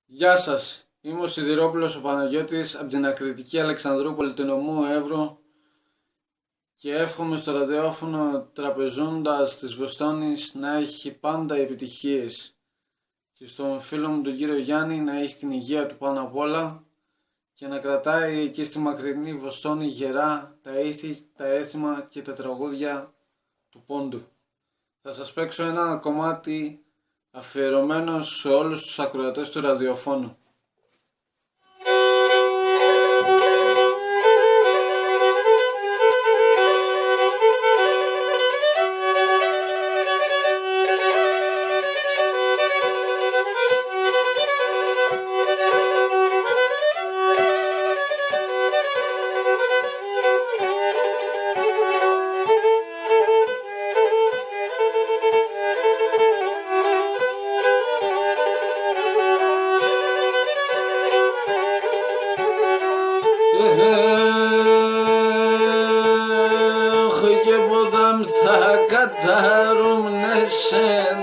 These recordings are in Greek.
Γεια σας, είμαι ο Σιδηρόπουλος ο Παναγιώτης από την ακριτική Αλεξανδρούπολη του νομού Εύρου και εύχομαι στο ραδιόφωνο τραπεζώντας της Βοστόνης να έχει πάντα επιτυχίες και στον φίλο μου τον κύριο Γιάννη να έχει την υγεία του πάνω απ' όλα και να κρατάει εκεί στη μακρινή Βοστόνη γερά τα ήθη, τα έθιμα και τα τραγούδια του πόντου. Θα σας παίξω ένα κομμάτι αφιερωμένο σε όλους τους ακροατές του ραδιοφώνου. Και ποτάμ θα κατάρουν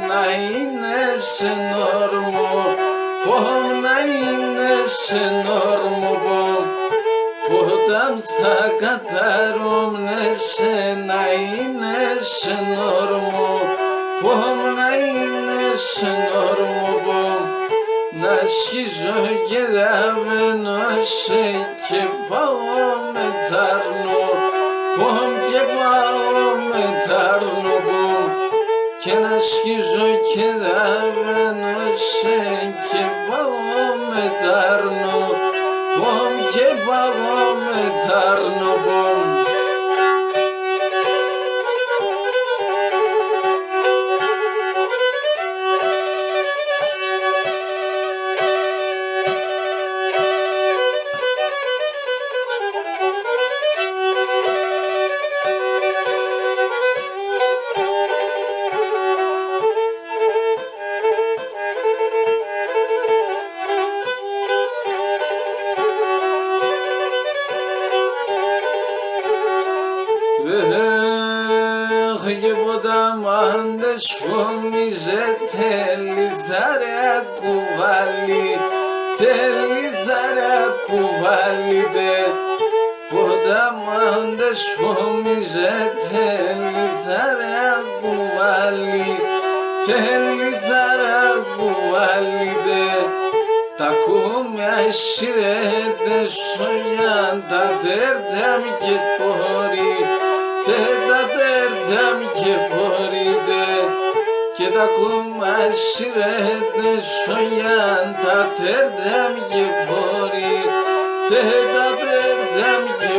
να είναι σε νόρμο, πομ να είναι σε νόρμο, ποτάμ θα κατάρουν να είναι σε νόρμο, πομ να είναι σε νόρμο, να σχίζω και δαβαίνω και πάω με τάρνο, πομ και πάω με τάρνο, και να σχίζω και δαβαίνω και πάω με τάρνο, πομ και πάω με τάρνο, και ποτάμ άντες φωνίζετε λιθάρια κουβάλι, λιθάρια κουβάλιτε, ποτάμ άντες φωνίζετε λιθάρια κουβάλι, λιθάρια κουβάλιτε, τα κούμια σιρέτε σογιάν τα τέρτα μη και πόρι, τα τέρτα μη και πόριδε, και τα κούμια σιρέτε σογιάν τα τέρτα μη και πόρι, τα τέρτα μη και